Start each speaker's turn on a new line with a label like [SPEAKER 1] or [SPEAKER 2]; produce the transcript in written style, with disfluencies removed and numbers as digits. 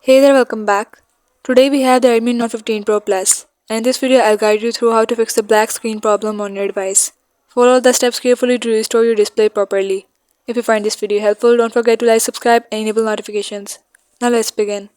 [SPEAKER 1] Hey there, welcome back. Today we have the Redmi Note 15 Pro Plus, and in this video I'll guide you through how to fix the black screen problem on your device. Follow the steps carefully to restore your display properly. If you find this video helpful, don't forget to like, subscribe and enable notifications. Now let's begin.